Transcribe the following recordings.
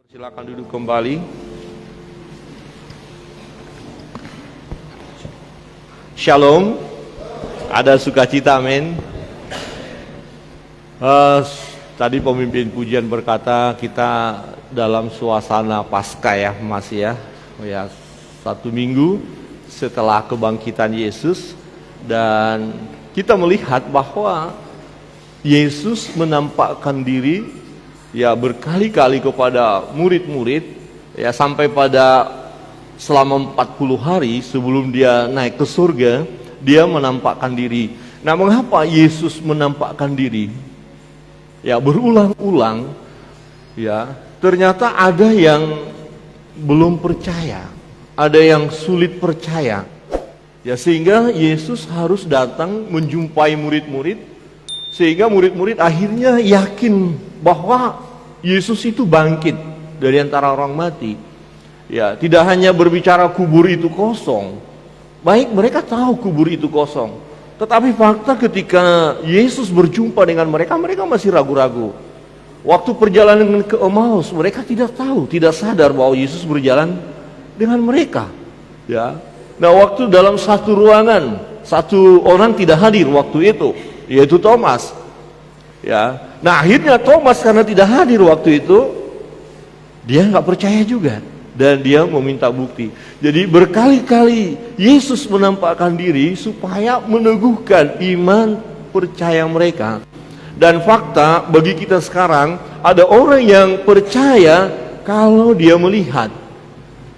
Silakan duduk kembali. Shalom. Ada sukacita, amin. Tadi pemimpin pujian berkata kita dalam suasana Paskah ya, masih ya 1 minggu setelah kebangkitan Yesus, dan kita melihat bahwa Yesus menampakkan diri ya berkali-kali kepada murid-murid ya, sampai pada selama 40 hari sebelum dia naik ke surga, dia menampakkan diri. Nah, mengapa Yesus menampakkan diri? Ya, berulang-ulang ya, ternyata ada yang belum percaya, ada yang sulit percaya. Ya, sehingga Yesus harus datang menjumpai murid-murid, sehingga murid-murid akhirnya yakin bahwa Yesus itu bangkit dari antara orang mati. Ya, tidak hanya berbicara kubur itu kosong. Baik, mereka tahu kubur itu kosong, tetapi fakta ketika Yesus berjumpa dengan mereka, mereka masih ragu-ragu. Waktu perjalanan ke Emmaus, mereka tidak tahu, tidak sadar bahwa Yesus berjalan dengan mereka. Ya. Nah, waktu dalam satu ruangan, satu orang tidak hadir waktu itu, yaitu Thomas. Ya, nah akhirnya Thomas karena tidak hadir waktu itu, dia nggak percaya juga dan dia meminta bukti. Jadi berkali-kali Yesus menampakkan diri supaya meneguhkan iman percaya mereka. Dan fakta bagi kita sekarang, ada orang yang percaya kalau dia melihat,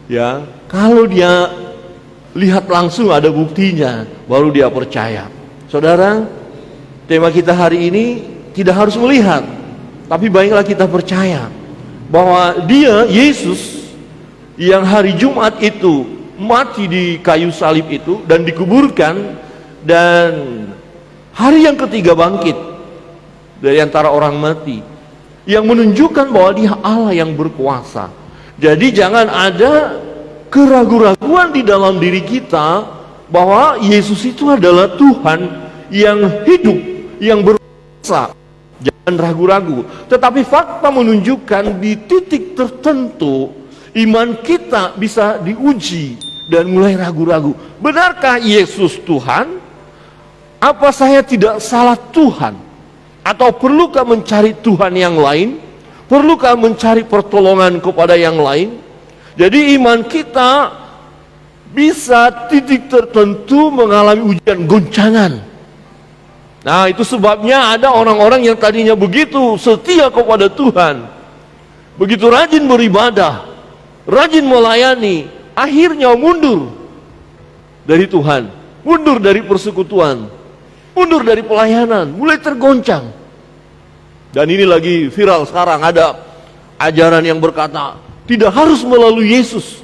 ya, kalau dia lihat langsung ada buktinya, baru dia percaya. Saudara, tema kita hari ini tidak harus melihat, tapi baiklah kita percaya bahwa dia, Yesus, yang hari Jumat itu mati di kayu salib itu dan dikuburkan, dan hari yang ketiga bangkit dari antara orang mati, yang menunjukkan bahwa dia Allah yang berkuasa. Jadi jangan ada keraguan-raguan di dalam diri kita bahwa Yesus itu adalah Tuhan yang hidup, yang berkuasa. Jangan ragu-ragu, tetapi fakta menunjukkan di titik tertentu iman kita bisa diuji dan mulai ragu-ragu. Benarkah Yesus Tuhan? Apa saya tidak salah Tuhan? Atau perlukah mencari Tuhan yang lain? Perlukah mencari pertolongan kepada yang lain? Jadi iman kita bisa titik tertentu mengalami ujian goncangan. Nah, itu sebabnya ada orang-orang yang tadinya begitu setia kepada Tuhan, begitu rajin beribadah, rajin melayani, akhirnya mundur dari Tuhan, mundur dari persekutuan, mundur dari pelayanan, mulai tergoncang. Dan ini lagi viral sekarang, ada ajaran yang berkata tidak harus melalui Yesus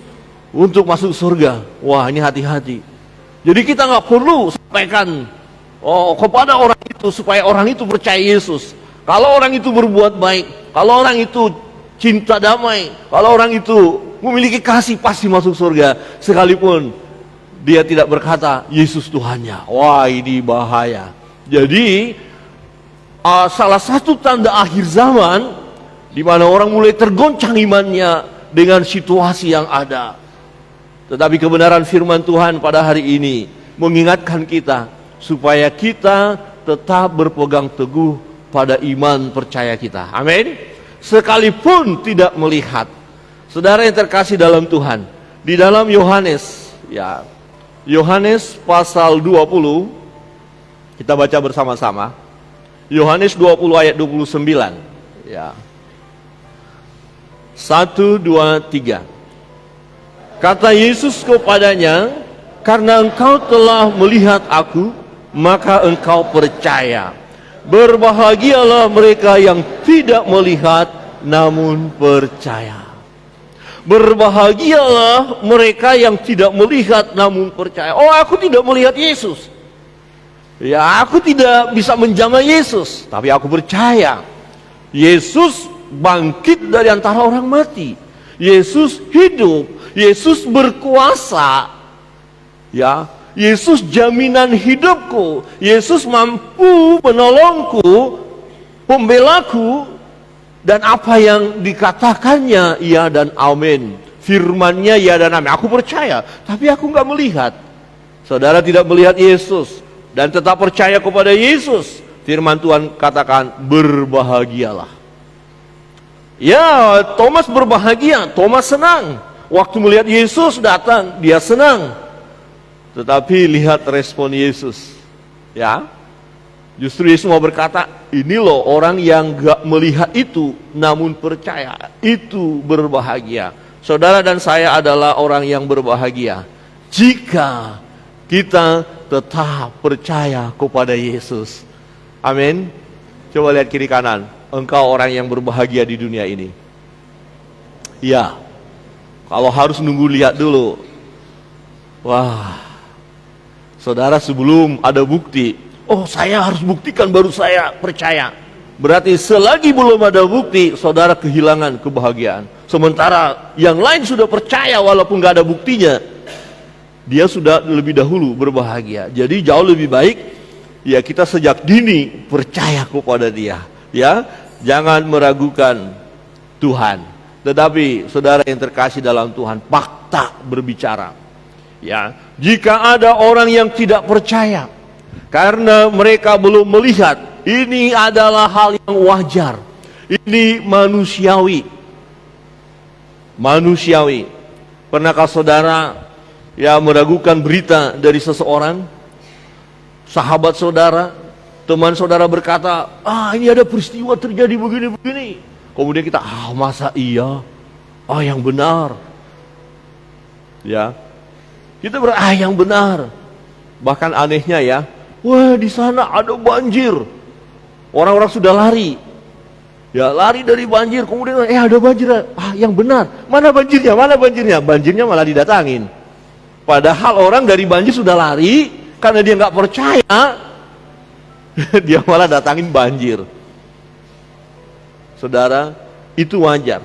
untuk masuk surga. Wah, ini hati-hati. Jadi kita nggak perlu sampaikan kepada orang itu supaya orang itu percaya Yesus. Kalau orang itu berbuat baik, kalau orang itu cinta damai, kalau orang itu memiliki kasih, pasti masuk surga, sekalipun dia tidak berkata Yesus Tuhannya. Wah, ini bahaya. Jadi salah satu tanda akhir zaman di mana orang mulai tergoncang imannya dengan situasi yang ada. Tetapi kebenaran firman Tuhan pada hari ini mengingatkan kita supaya kita tetap berpegang teguh pada iman percaya kita. Amin. Sekalipun tidak melihat. Saudara yang terkasih dalam Tuhan, di dalam Yohanes, ya, Yohanes pasal 20, kita baca bersama-sama. Yohanes 20 ayat 29. Ya. 1, 2, 3. Kata Yesus kepadanya, karena engkau telah melihat aku, maka engkau percaya. Berbahagialah mereka yang tidak melihat namun percaya. Berbahagialah mereka yang tidak melihat namun percaya. Oh, aku tidak melihat Yesus. Ya, aku tidak bisa menjamah Yesus, tapi aku percaya Yesus bangkit dari antara orang mati. Yesus hidup, Yesus berkuasa. Ya, Yesus jaminan hidupku, Yesus mampu menolongku, pembelaku. Dan apa yang dikatakannya ya dan amin. Firman-Nya ya dan amin. Aku percaya, tapi aku nggak melihat. Saudara tidak melihat Yesus dan tetap percaya kepada Yesus. Firman Tuhan katakan, berbahagialah. Ya, Thomas berbahagia, Thomas senang. Waktu melihat Yesus datang, dia senang. Tetapi lihat respon Yesus. Ya, justru Yesus mau berkata, ini loh orang yang gak melihat itu, namun percaya, itu berbahagia. Saudara dan saya adalah orang yang berbahagia jika kita tetap percaya kepada Yesus. Amin. Coba lihat kiri kanan. Engkau orang yang berbahagia di dunia ini. Ya. Kalau harus nunggu lihat dulu. Wah. Saudara, sebelum ada bukti, oh saya harus buktikan baru saya percaya. Berarti selagi belum ada bukti, saudara kehilangan kebahagiaan. Sementara yang lain sudah percaya walaupun gak ada buktinya, dia sudah lebih dahulu berbahagia. Jadi jauh lebih baik ya kita sejak dini percaya kepada Dia. Ya, jangan meragukan Tuhan. Tetapi saudara yang terkasih dalam Tuhan, fakta berbicara. Ya, jika ada orang yang tidak percaya karena mereka belum melihat, ini adalah hal yang wajar. Ini manusiawi. Manusiawi. Pernahkah saudara ya meragukan berita dari seseorang? Sahabat saudara, teman saudara berkata, ini ada peristiwa terjadi begini-begini. Kemudian kita, masa iya? Yang benar. Ya, kita yang benar. Bahkan anehnya ya, wah di sana ada banjir. Orang-orang sudah lari. Ya, lari dari banjir, kemudian ada banjir. Yang benar. Mana banjirnya? Mana banjirnya? Banjirnya malah didatangin. Padahal orang dari banjir sudah lari, karena dia nggak percaya, dia malah datangin banjir. Saudara, itu wajar.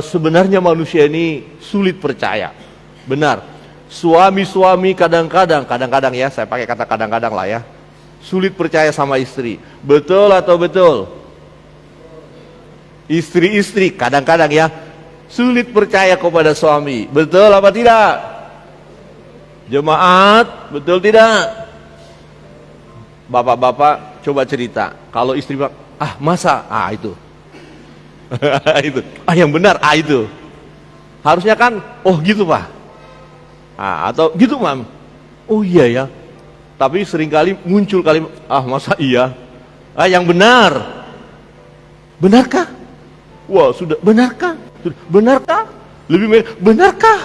Sebenarnya manusia ini sulit percaya. Benar. Suami-suami kadang-kadang ya, saya pakai kata kadang-kadang lah ya, sulit percaya sama istri. Betul atau betul? Istri-istri kadang-kadang ya sulit percaya kepada suami. Betul apa tidak? Jemaat, betul tidak? Bapak-bapak coba cerita. Kalau istri masa? Itu. Itu. Yang benar, itu. Harusnya kan, gitu Pak. Atau gitu Mam. Oh iya ya. Tapi seringkali muncul kalimat, masa iya? Yang benar. Benarkah? Wah, sudah. Benarkah? Benarkah? Lebih benarkah?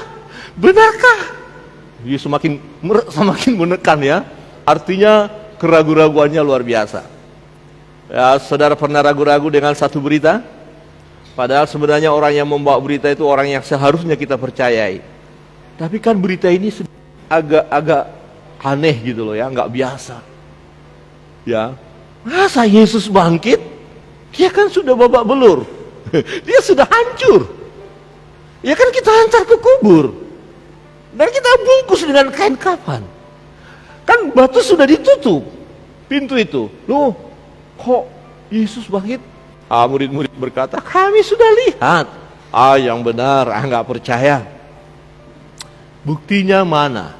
Benarkah? Dia semakin menekan ya. Artinya keraguan-raguannya luar biasa. Ya, saudara pernah ragu-ragu dengan satu berita? Padahal sebenarnya orang yang membawa berita itu orang yang seharusnya kita percayai. Tapi kan berita ini agak aneh gitu loh ya, nggak biasa. Ya, masa Yesus bangkit? Dia kan sudah babak belur. Dia sudah hancur. Ya kan kita hantar ke kubur. Dan kita bungkus dengan kain kafan. Kan batu sudah ditutup pintu itu. Loh, kok Yesus bangkit? Murid-murid berkata, kami sudah lihat. Yang benar, nggak percaya. Buktinya mana?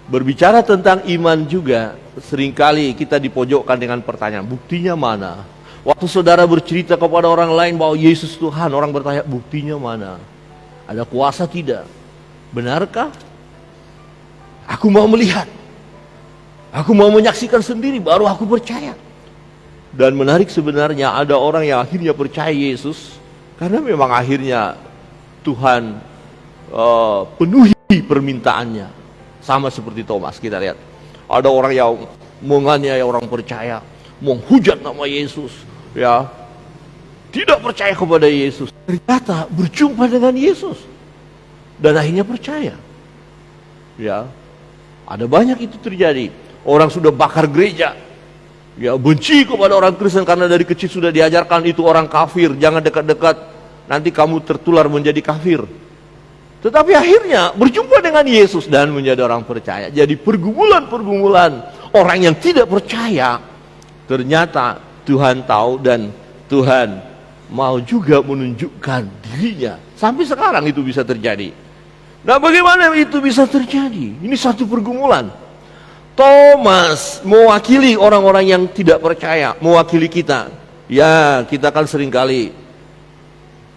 Berbicara tentang iman juga, seringkali kita dipojokkan dengan pertanyaan, buktinya mana? Waktu saudara bercerita kepada orang lain bahwa Yesus Tuhan, orang bertanya, buktinya mana? Ada kuasa tidak? Benarkah? Aku mau melihat. Aku mau menyaksikan sendiri, baru aku percaya. Dan menarik sebenarnya ada orang yang akhirnya percaya Yesus, karena memang akhirnya Tuhan penuhi permintaannya. Sama seperti Thomas, kita lihat. Ada orang yang menganiaya orang percaya, menghujat nama Yesus. Ya, tidak percaya kepada Yesus. Ternyata berjumpa dengan Yesus dan akhirnya percaya. Ya, ada banyak itu terjadi. Orang sudah bakar gereja, ya benci kepada orang Kristen karena dari kecil sudah diajarkan itu orang kafir, jangan dekat-dekat, nanti kamu tertular menjadi kafir. Tetapi akhirnya berjumpa dengan Yesus dan menjadi orang percaya. Jadi pergumulan-pergumulan orang yang tidak percaya, ternyata Tuhan tahu dan Tuhan mau juga menunjukkan dirinya. Sampai sekarang itu bisa terjadi. Nah, bagaimana itu bisa terjadi? Ini satu pergumulan. Thomas mewakili orang-orang yang tidak percaya, mewakili kita. Ya, kita kan seringkali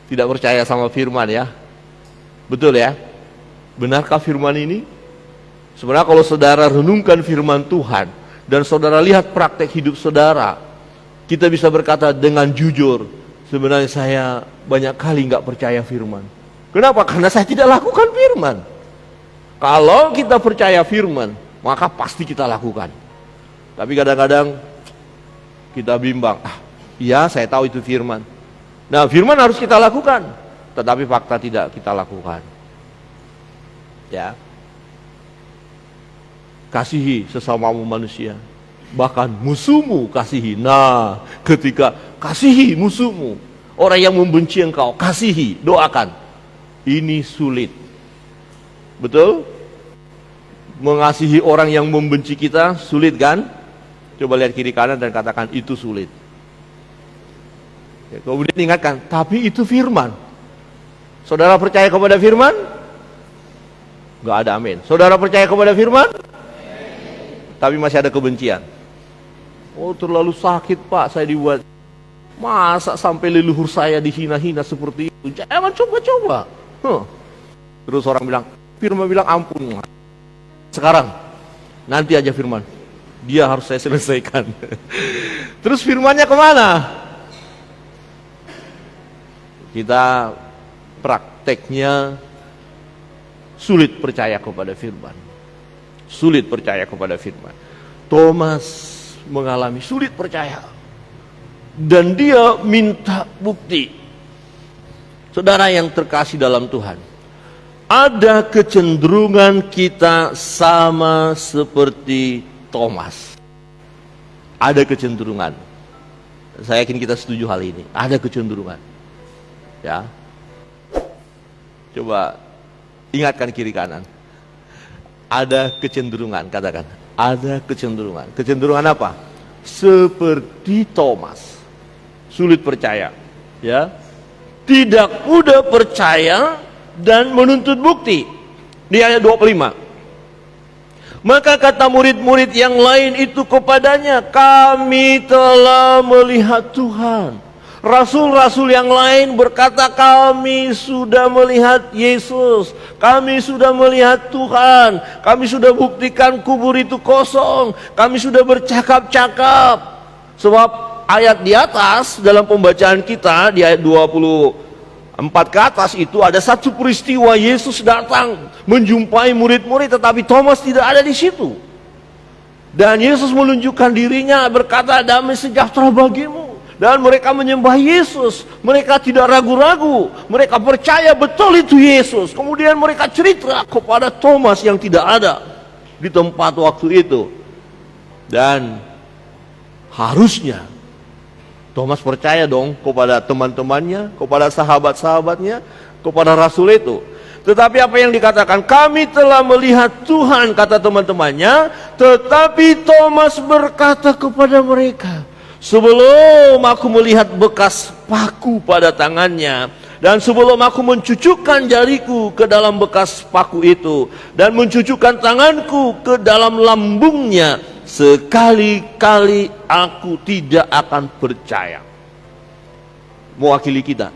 tidak percaya sama firman ya. Betul ya? Benarkah firman ini? Sebenarnya kalau saudara renungkan firman Tuhan dan saudara lihat praktek hidup saudara, kita bisa berkata dengan jujur, sebenarnya saya banyak kali nggak percaya firman. Kenapa? Karena saya tidak lakukan firman. Kalau kita percaya firman, maka pasti kita lakukan. Tapi kadang-kadang kita bimbang, iya saya tahu itu firman. Nah, firman harus kita lakukan, tetapi fakta tidak kita lakukan. Ya. Kasihi sesamamu manusia, bahkan musuhmu kasihi. Nah, ketika kasihi musuhmu, orang yang membenci engkau, kasihi, doakan. Ini sulit. Betul? Mengasihi orang yang membenci kita sulit kan? Coba lihat kiri kanan dan katakan itu sulit. Ya, kemudian ingatkan, tapi itu firman. Saudara percaya kepada firman? Gak ada amin. Saudara percaya kepada firman? Tapi masih ada kebencian. Oh, terlalu sakit Pak, saya dibuat. Masa sampai leluhur saya dihina-hina seperti itu? Jangan coba-coba. Terus orang bilang, firman bilang ampun. Sekarang, nanti aja firman. Dia harus saya selesaikan. Terus firmannya kemana? Kita prakteknya sulit percaya kepada firman. Sulit percaya kepada firman. Thomas mengalami sulit percaya. Dan dia minta bukti. Saudara yang terkasih dalam Tuhan, ada kecenderungan kita sama seperti Thomas. Ada kecenderungan. Saya yakin kita setuju hal ini. Ada kecenderungan. Ya. Coba ingatkan kiri kanan. Ada kecenderungan, katakan. Ada kecenderungan. Kecenderungan apa? Seperti Thomas. Sulit percaya. Ya. Tidak mudah percaya dan menuntut bukti. Di ayat 25. Maka kata murid-murid yang lain itu kepadanya, kami telah melihat Tuhan. Rasul-rasul yang lain berkata, kami sudah melihat Yesus, kami sudah melihat Tuhan, kami sudah buktikan kubur itu kosong, kami sudah bercakap-cakap. Sebab ayat di atas dalam pembacaan kita di ayat 24 ke atas itu ada satu peristiwa Yesus datang menjumpai murid-murid, tetapi Thomas tidak ada di situ. Dan Yesus menunjukkan dirinya, berkata, damai sejahtera bagimu. Dan mereka menyembah Yesus. Mereka tidak ragu-ragu. Mereka percaya betul itu Yesus. Kemudian mereka cerita kepada Thomas yang tidak ada di tempat waktu itu. Dan harusnya Thomas percaya dong kepada teman-temannya, kepada sahabat-sahabatnya, kepada Rasul itu. Tetapi apa yang dikatakan, kami telah melihat Tuhan, kata teman-temannya. Tetapi Thomas berkata kepada mereka, sebelum aku melihat bekas paku pada tangannya, dan sebelum aku mencucukkan jariku ke dalam bekas paku itu, dan mencucukkan tanganku ke dalam lambungnya, sekali-kali aku tidak akan percaya. Mewakili kita.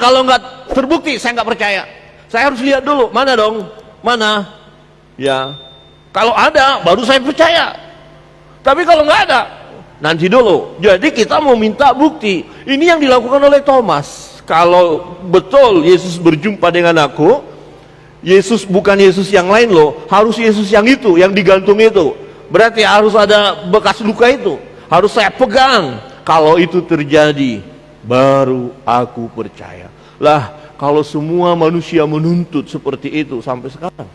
Kalau nggak terbukti, saya nggak percaya. Saya harus lihat dulu, mana dong? Mana? Ya, kalau ada, baru saya percaya. Tapi kalau nggak ada, nanti dulu. Jadi kita mau minta bukti. Ini yang dilakukan oleh Thomas. Kalau betul Yesus berjumpa dengan aku, Yesus bukan Yesus yang lain loh, harus Yesus yang itu, yang digantung itu. Berarti harus ada bekas luka itu, harus saya pegang. Kalau itu terjadi, baru aku percaya. Lah, kalau semua manusia menuntut seperti itu sampai sekarang,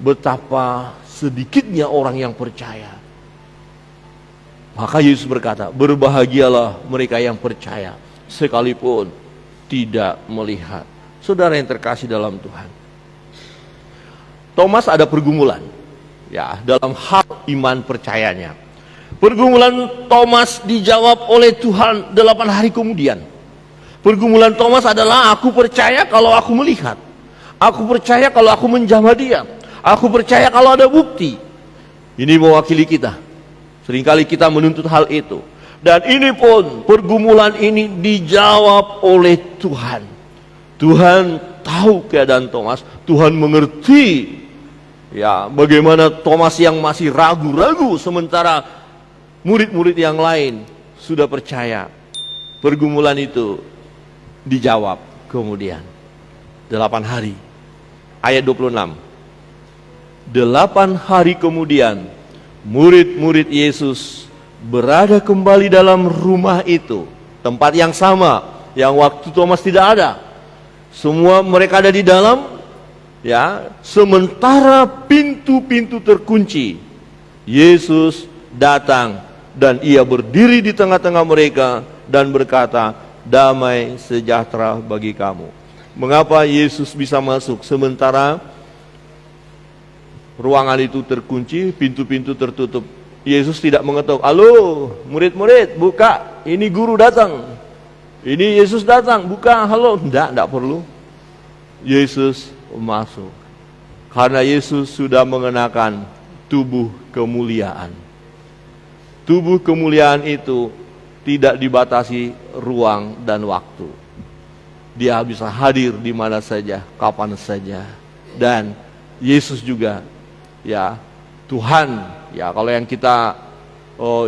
betapa sedikitnya orang yang percaya. Maka Yesus berkata, berbahagialah mereka yang percaya sekalipun tidak melihat. Saudara yang terkasih dalam Tuhan, Thomas ada pergumulan ya dalam hal iman percayanya. Pergumulan Thomas dijawab oleh Tuhan 8 hari kemudian. Pergumulan Thomas adalah, aku percaya kalau aku melihat, aku percaya kalau aku menjamah dia, aku percaya kalau ada bukti. Ini mewakili kita. Seringkali kita menuntut hal itu. Dan ini pun, pergumulan ini dijawab oleh Tuhan. Tuhan tahu keadaan Thomas, Tuhan mengerti ya bagaimana Thomas yang masih ragu-ragu, sementara murid-murid yang lain sudah percaya. Pergumulan itu dijawab kemudian 8 hari. Ayat 26. 8 hari kemudian murid-murid Yesus berada kembali dalam rumah itu, tempat yang sama yang waktu Thomas tidak ada. Semua mereka ada di dalam, ya, sementara pintu-pintu terkunci. Yesus datang dan ia berdiri di tengah-tengah mereka dan berkata, damai sejahtera bagi kamu. Mengapa Yesus bisa masuk sementara ruangan itu terkunci, pintu-pintu tertutup? Yesus tidak mengetuk, halo murid-murid, buka, ini guru datang, ini Yesus datang, buka, halo. Tidak perlu. Yesus masuk karena Yesus sudah mengenakan tubuh kemuliaan. Tubuh kemuliaan itu tidak dibatasi ruang dan waktu. Dia bisa hadir di mana saja, kapan saja. Dan Yesus juga, ya, Tuhan, ya, kalau yang kita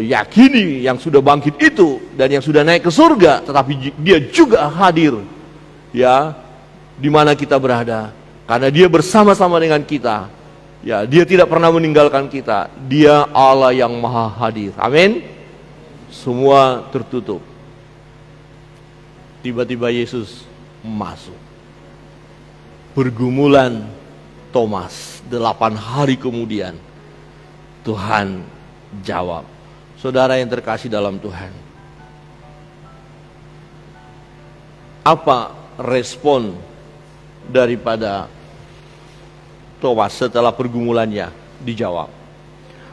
yakini yang sudah bangkit itu dan yang sudah naik ke surga, tetapi dia juga hadir, ya, di mana kita berada, karena dia bersama-sama dengan kita. Ya, dia tidak pernah meninggalkan kita. Dia Allah yang maha hadir. Amin. Semua tertutup. Tiba-tiba Yesus masuk. Pergumulan Thomas 8 hari kemudian Tuhan jawab. Saudara yang terkasih dalam Tuhan, apa respon daripada Thomas setelah pergumulannya dijawab?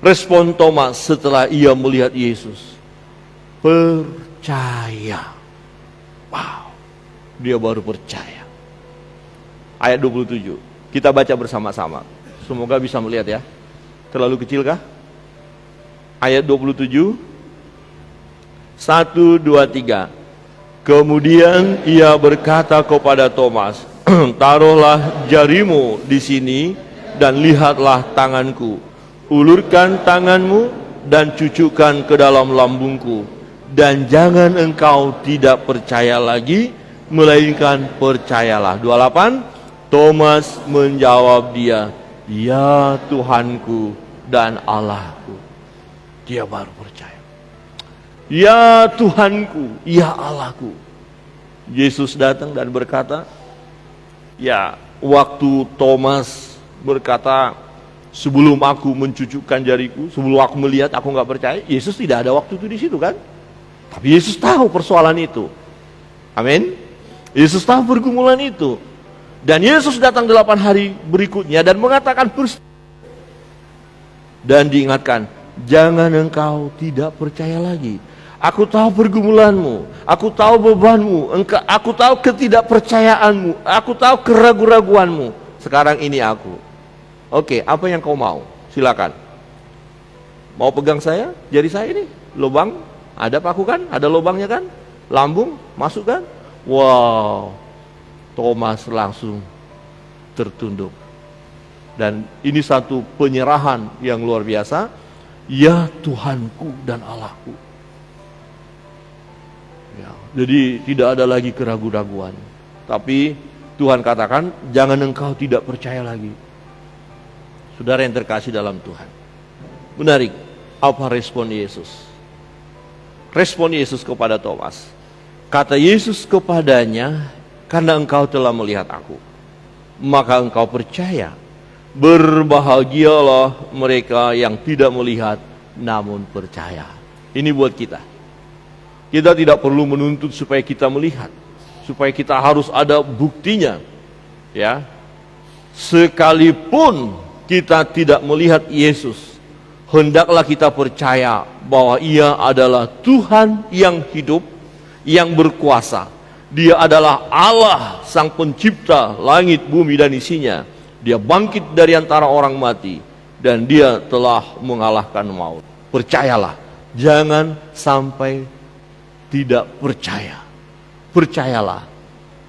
Respon Thomas setelah ia melihat Yesus, percaya. Wow, dia baru percaya. Ayat 27, kita baca bersama-sama. Semoga bisa melihat ya. Terlalu kecil kah? Ayat 27, 1, 2, 3. Kemudian ia berkata kepada Thomas, taruhlah jarimu di sini dan lihatlah tanganku. Ulurkan tanganmu dan cucukkan ke dalam lambungku. Dan jangan engkau tidak percaya lagi, melainkan percayalah. 28, Thomas menjawab dia, ya Tuhanku dan Allahku. Dia baru percaya. Ya Tuhanku, ya Allahku. Yesus datang dan berkata, ya, waktu Thomas berkata, sebelum aku mencucukkan jariku, sebelum aku melihat, aku nggak percaya. Yesus tidak ada waktu itu di situ kan? Tapi Yesus tahu persoalan itu. Amin. Yesus tahu pergumulan itu. Dan Yesus datang 8 hari berikutnya dan mengatakan, dan diingatkan, jangan engkau tidak percaya lagi. Aku tahu pergumulanmu, aku tahu bebanmu, aku tahu ketidakpercayaanmu, aku tahu keraguan-raguanmu. Sekarang ini aku. Oke, apa yang kau mau? Silakan. Mau pegang saya, jari saya ini, lubang, ada paku kan? Ada lubangnya kan? Lambung, masuk kan? Wow, Thomas langsung tertunduk. Dan ini satu penyerahan yang luar biasa. Ya Tuhanku dan Allahku. Ya, jadi tidak ada lagi keraguan-raguan. Tapi Tuhan katakan, jangan engkau tidak percaya lagi. Saudara yang terkasih dalam Tuhan, menarik, apa respon Yesus? Respon Yesus kepada Thomas. Kata Yesus kepadanya, karena engkau telah melihat aku, maka engkau percaya. Berbahagialah mereka yang tidak melihat namun percaya. Ini buat kita. Kita tidak perlu menuntut supaya kita melihat, supaya kita harus ada buktinya. Ya, sekalipun kita tidak melihat Yesus, hendaklah kita percaya bahwa Ia adalah Tuhan yang hidup, yang berkuasa. Dia adalah Allah, Sang Pencipta langit, bumi, dan isinya. Dia bangkit dari antara orang mati, dan Dia telah mengalahkan maut. Percayalah, jangan sampai tidak percaya. Percayalah.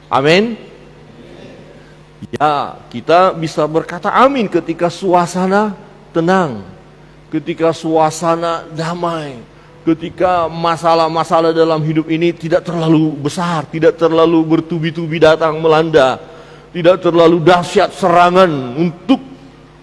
Amin. Ya, kita bisa berkata amin ketika suasana tenang, ketika suasana damai, ketika masalah-masalah dalam hidup ini tidak terlalu besar, tidak terlalu bertubi-tubi datang melanda, tidak terlalu dahsyat serangan untuk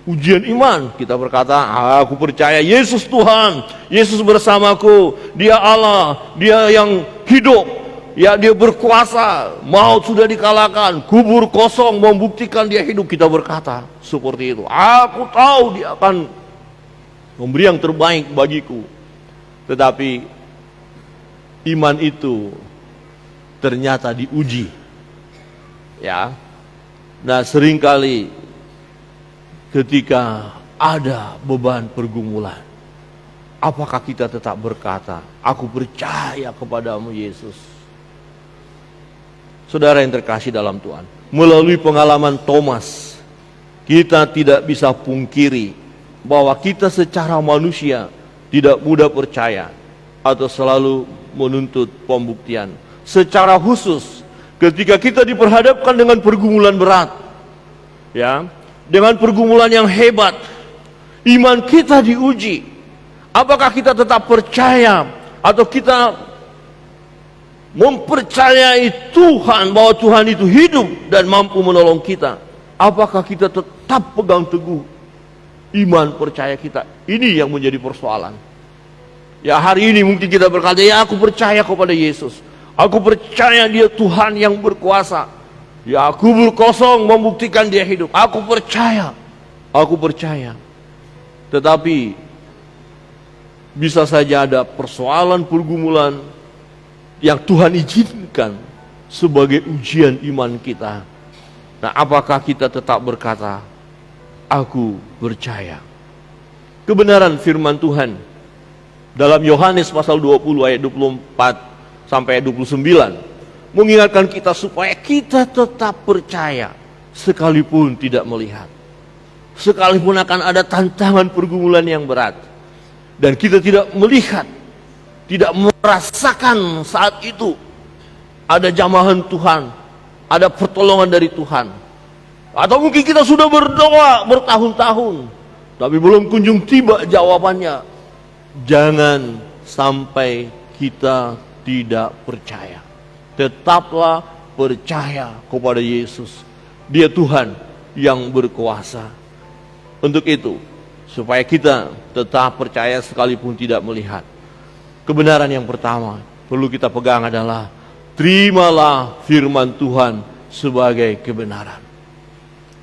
ujian iman. Kita berkata, aku percaya Yesus Tuhan, Yesus bersamaku, Dia Allah, Dia yang hidup. Ya, Dia berkuasa, maut sudah dikalahkan, kubur kosong membuktikan Dia hidup. Kita berkata seperti itu. Aku tahu Dia akan memberi yang terbaik bagiku. Tetapi iman itu ternyata diuji. Ya. Nah, seringkali ketika ada beban pergumulan, apakah kita tetap berkata, aku percaya kepadamu Yesus? Saudara yang terkasih dalam Tuhan, melalui pengalaman Thomas, kita tidak bisa pungkiri bahwa kita secara manusia tidak mudah percaya atau selalu menuntut pembuktian. Secara khusus, ketika kita diperhadapkan dengan pergumulan berat, ya, dengan pergumulan yang hebat, iman kita diuji. Apakah kita tetap percaya atau kita mempercayai Tuhan bahwa Tuhan itu hidup dan mampu menolong kita? Apakah kita tetap pegang teguh iman percaya kita? Ini yang menjadi persoalan. Ya, hari ini mungkin kita berkata, ya aku percaya kepada Yesus, aku percaya Dia Tuhan yang berkuasa. Ya, kubur kosong membuktikan Dia hidup. Aku percaya, aku percaya. Tetapi bisa saja ada persoalan pergumulan yang Tuhan izinkan sebagai ujian iman kita. Nah, apakah kita tetap berkata, aku percaya? Kebenaran firman Tuhan dalam Yohanes pasal 20 ayat 24 sampai ayat 29 mengingatkan kita supaya kita tetap percaya sekalipun tidak melihat, sekalipun akan ada tantangan pergumulan yang berat, dan kita tidak melihat, tidak merasakan saat itu ada jamahan Tuhan, ada pertolongan dari Tuhan. Atau mungkin kita sudah berdoa bertahun-tahun, tapi belum kunjung tiba jawabannya. Jangan sampai kita tidak percaya. Tetaplah percaya kepada Yesus. Dia Tuhan yang berkuasa. Untuk itu, supaya kita tetap percaya sekalipun tidak melihat, kebenaran yang pertama perlu kita pegang adalah terimalah firman Tuhan sebagai kebenaran.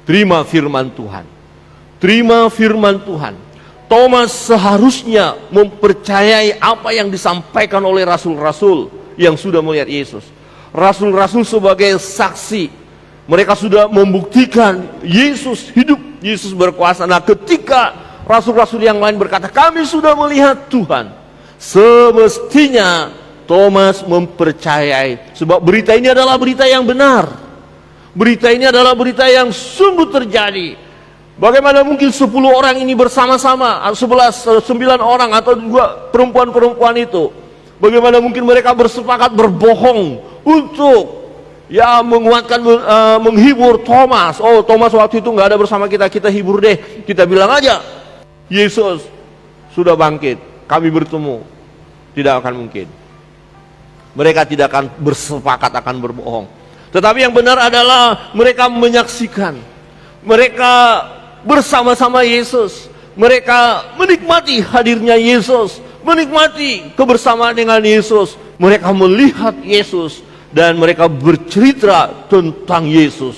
Terima firman Tuhan. Terima firman Tuhan. Thomas seharusnya mempercayai apa yang disampaikan oleh rasul-rasul yang sudah melihat Yesus. Rasul-rasul sebagai saksi. Mereka sudah membuktikan Yesus hidup, Yesus berkuasa. Nah, ketika rasul-rasul yang lain berkata, kami sudah melihat Tuhan, semestinya Thomas mempercayai, sebab berita ini adalah berita yang benar. Berita ini adalah berita yang sungguh terjadi. Bagaimana mungkin 10 orang ini bersama-sama, 9 orang atau 2 perempuan-perempuan itu, bagaimana mungkin mereka bersepakat berbohong untuk ya menguatkan, menghibur Thomas. Oh, Thomas waktu itu nggak ada bersama kita, kita hibur deh. Kita bilang aja, Yesus sudah bangkit, kami bertemu. Tidak akan mungkin. Mereka tidak akan bersepakat akan berbohong. Tetapi yang benar adalah mereka menyaksikan, mereka bersama-sama Yesus, mereka menikmati hadirnya Yesus, menikmati kebersamaan dengan Yesus, mereka melihat Yesus dan mereka bercerita tentang Yesus.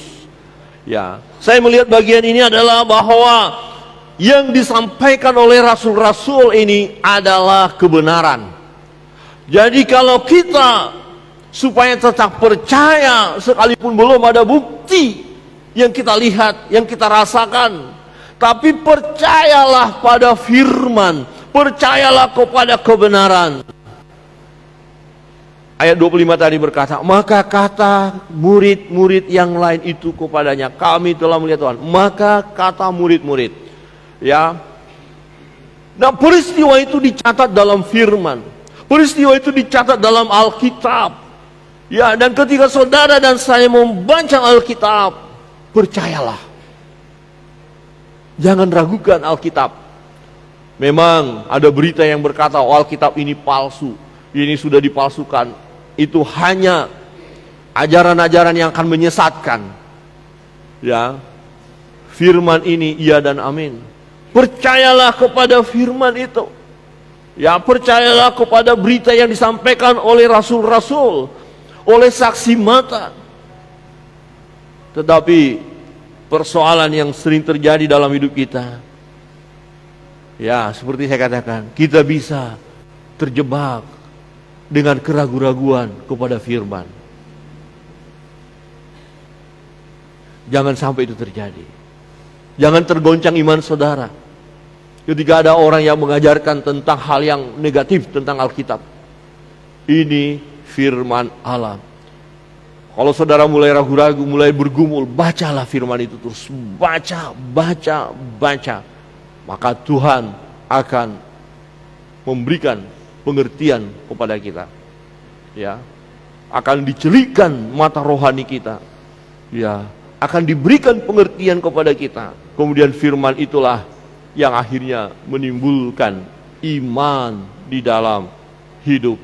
Ya, saya melihat bagian ini adalah bahwa yang disampaikan oleh rasul-rasul ini adalah kebenaran. Jadi kalau kita supaya tetap percaya sekalipun belum ada bukti yang kita lihat, yang kita rasakan, tapi percayalah pada firman, percayalah kepada kebenaran. Ayat 25 tadi berkata, maka kata murid-murid yang lain itu kepadanya, kami telah melihat Tuhan. Maka kata murid-murid, ya. Nah, peristiwa itu dicatat dalam firman. Peristiwa itu dicatat dalam Alkitab. Ya, dan ketika saudara dan saya membaca Alkitab, percayalah. Jangan ragukan Alkitab. Memang ada berita yang berkata, oh, Alkitab ini palsu, ini sudah dipalsukan. Itu hanya ajaran-ajaran yang akan menyesatkan. Ya, firman ini iya dan amin. Percayalah kepada firman itu. Ya, percayalah kepada berita yang disampaikan oleh rasul-rasul, oleh saksi mata. Tetapi persoalan yang sering terjadi dalam hidup kita, ya seperti saya katakan, kita bisa terjebak dengan keraguan-raguan kepada firman. Jangan sampai itu terjadi. Jangan tergoncang iman saudara ketika ada orang yang mengajarkan tentang hal yang negatif tentang Alkitab. Ini firman Allah. Kalau saudara mulai ragu-ragu, mulai bergumul, bacalah firman itu terus. Baca. Maka Tuhan akan memberikan pengertian kepada kita. Ya. Akan dicelikkan mata rohani kita. Ya. Akan diberikan pengertian kepada kita. Kemudian firman itulah yang akhirnya menimbulkan iman di dalam hidup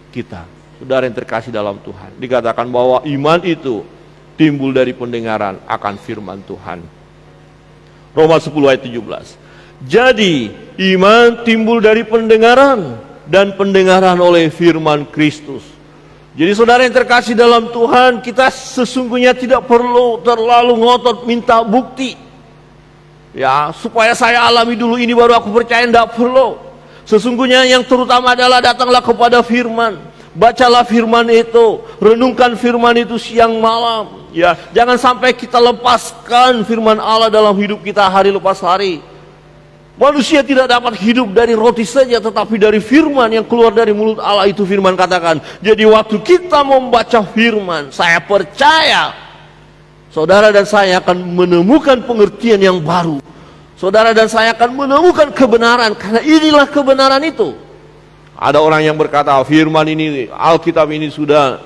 kita. Saudara yang terkasih dalam Tuhan, dikatakan bahwa iman itu timbul dari pendengaran akan firman Tuhan. Roma 10 ayat 17. Jadi iman timbul dari pendengaran, dan pendengaran oleh firman Kristus. Jadi saudara yang terkasih dalam Tuhan, kita sesungguhnya tidak perlu terlalu ngotot minta bukti. Ya, supaya saya alami dulu ini baru aku percaya, tidak perlu. Sesungguhnya yang terutama adalah datanglah kepada firman. Bacalah firman itu, renungkan firman itu siang malam. Ya, jangan sampai kita lepaskan firman Allah dalam hidup kita hari lepas hari. Manusia tidak dapat hidup dari roti saja, tetapi dari firman yang keluar dari mulut Allah, itu firman katakan. Jadi waktu kita membaca firman, saya percaya saudara dan saya akan menemukan pengertian yang baru. Saudara dan saya akan menemukan kebenaran, karena inilah kebenaran itu. Ada orang yang berkata, firman ini, Alkitab ini sudah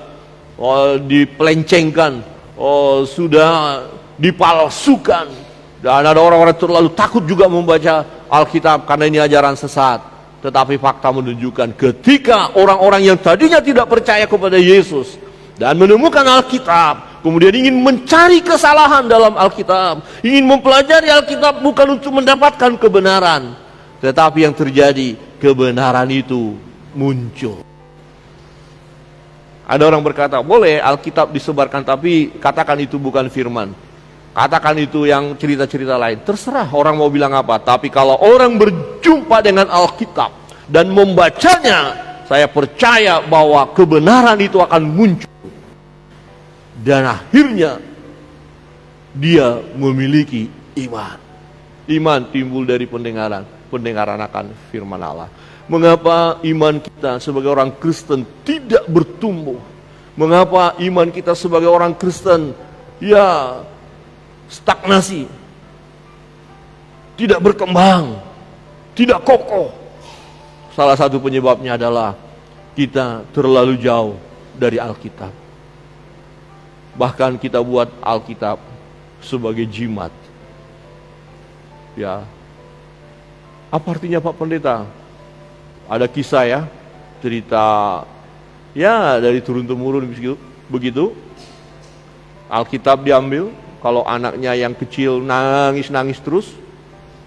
dipelencengkan, sudah dipalsukan. Dan ada orang-orang terlalu takut juga membaca Alkitab karena ini ajaran sesat. Tetapi fakta menunjukkan ketika orang-orang yang tadinya tidak percaya kepada Yesus dan menemukan Alkitab, kemudian ingin mencari kesalahan dalam Alkitab, ingin mempelajari Alkitab bukan untuk mendapatkan kebenaran, tetapi yang terjadi, kebenaran itu muncul. Ada orang berkata, boleh Alkitab disebarkan, tapi katakan itu bukan firman. Katakan itu yang cerita-cerita lain. Terserah orang mau bilang apa. Tapi kalau orang berjumpa dengan Alkitab dan membacanya, saya percaya bahwa kebenaran itu akan muncul. Dan akhirnya dia memiliki iman. Iman timbul dari pendengaran. Pendengaran akan firman Allah. Mengapa iman kita sebagai orang Kristen tidak bertumbuh? Mengapa iman kita sebagai orang Kristen stagnasi, tidak berkembang, tidak kokoh? Salah satu penyebabnya adalah kita terlalu jauh dari Alkitab. Bahkan kita buat Alkitab sebagai jimat. Ya, apa artinya Pak Pendeta? Ada kisah ya, cerita ya dari turun-temurun begitu. Alkitab diambil, kalau anaknya yang kecil nangis-nangis terus,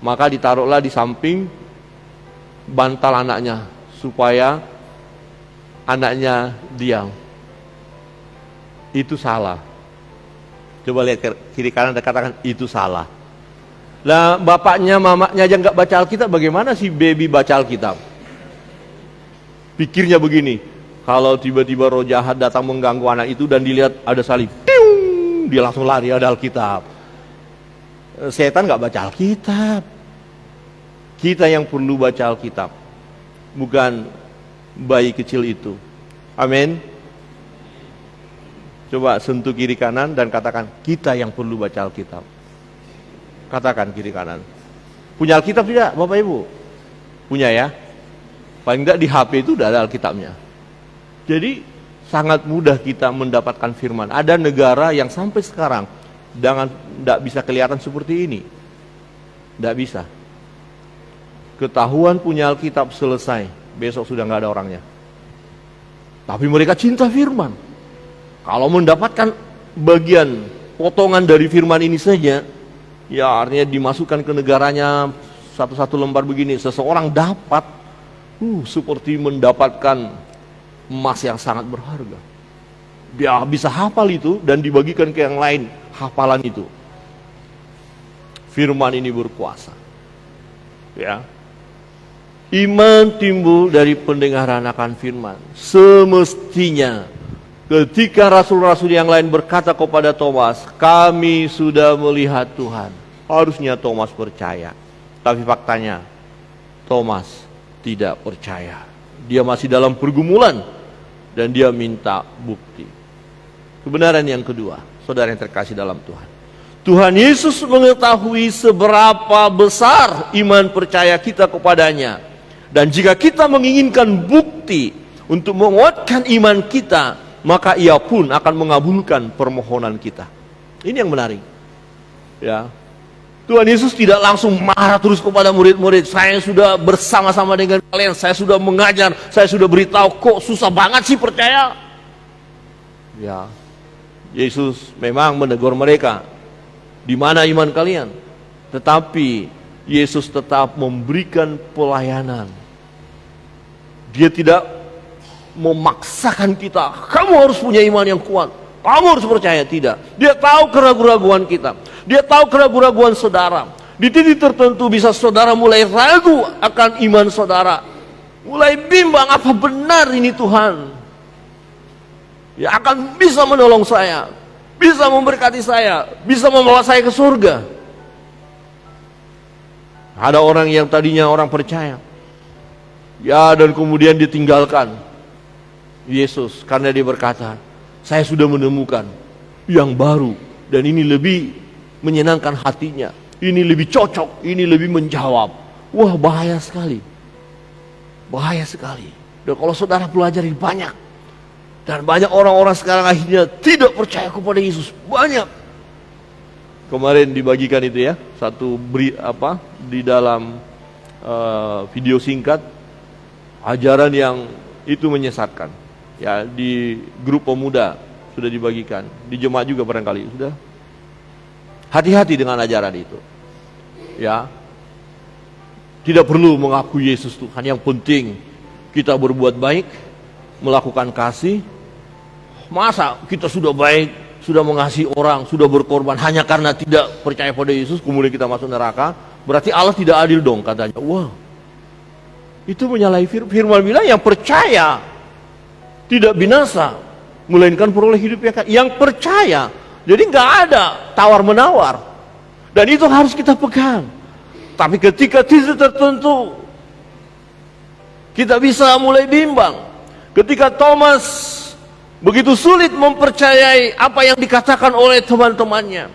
maka ditaruhlah di samping bantal anaknya supaya anaknya diam. Itu salah. Coba lihat kiri kanan dan katakan itu salah. Lah bapaknya, mamanya aja nggak baca Alkitab, bagaimana si baby baca Alkitab? Pikirnya begini, kalau tiba-tiba roh jahat datang mengganggu anak itu dan dilihat ada salib, dia langsung lari, ada Alkitab. setan nggak baca Alkitab. Kita yang perlu baca Alkitab, bukan bayi kecil itu. Amin. Coba sentuh kiri kanan dan katakan, kita yang perlu baca Alkitab. Katakan kiri kanan. Punya Alkitab tidak Bapak Ibu? Punya ya? Paling enggak di HP itu udah ada Alkitabnya. Jadi sangat mudah kita mendapatkan firman. Ada negara yang sampai sekarang tidak bisa kelihatan seperti ini. Tidak bisa. Ketahuan punya Alkitab selesai, besok sudah nggak ada orangnya. Tapi mereka cinta firman. Kalau mendapatkan bagian potongan dari firman ini saja, ya artinya dimasukkan ke negaranya satu-satu lembar begini, seseorang dapat seperti mendapatkan emas yang sangat berharga. Dia bisa hafal itu dan dibagikan ke yang lain hafalan itu. Firman ini berkuasa. Ya. Iman timbul dari pendengaran akan firman. Semestinya ketika rasul-rasul yang lain berkata kepada Thomas, kami sudah melihat Tuhan, harusnya Thomas percaya. Tapi faktanya Thomas tidak percaya. Dia masih dalam pergumulan dan dia minta bukti. Kebenaran yang kedua, saudara yang terkasih dalam Tuhan, Tuhan Yesus mengetahui seberapa besar iman percaya kita kepadanya. Dan jika kita menginginkan bukti untuk menguatkan iman kita, maka ia pun akan mengabulkan permohonan kita. Ini yang menarik. Ya. Tuhan Yesus tidak langsung marah terus kepada murid-murid. Saya sudah bersama-sama dengan kalian, saya sudah mengajar, saya sudah beritahu, kok susah banget sih percaya. Ya. Yesus memang menegur mereka, di mana iman kalian? Tetapi Yesus tetap memberikan pelayanan. Dia tidak memaksakan kita, kamu harus punya iman yang kuat, kamu harus percaya. Tidak. Dia tahu keraguan-raguan kita. Dia tahu keraguan-raguan saudara. Di titik tertentu bisa saudara mulai ragu akan iman saudara, mulai bimbang, apa benar ini Tuhan ya akan bisa menolong saya, bisa memberkati saya, bisa membawa saya ke surga. Ada orang yang tadinya orang percaya, ya, dan kemudian ditinggalkan Yesus karena dia berkata, saya sudah menemukan yang baru dan ini lebih menyenangkan hatinya, ini lebih cocok, ini lebih menjawab. Wah, bahaya sekali. Bahaya sekali. Dan kalau saudara pelajari banyak, dan banyak orang-orang sekarang akhirnya tidak percaya kepada Yesus, banyak. Kemarin dibagikan itu ya, satu di dalam video singkat, ajaran yang itu menyesatkan. Ya, di grup pemuda sudah dibagikan, di jemaat juga barangkali sudah. Hati-hati dengan ajaran itu. Ya. Tidak perlu mengaku Yesus Tuhan, yang penting kita berbuat baik, melakukan kasih. Masa kita sudah baik, sudah mengasihi orang, sudah berkorban hanya karena tidak percaya pada Yesus, kemudian kita masuk neraka? Berarti Allah tidak adil dong, katanya. Wah, itu menyalahi firman bilang yang percaya tidak binasa, melainkan peroleh hidup yang kekal. Yang percaya, jadi nggak ada tawar menawar, dan itu harus kita pegang. Tapi ketika titik tertentu kita bisa mulai bimbang, ketika Thomas begitu sulit mempercayai apa yang dikatakan oleh teman-temannya,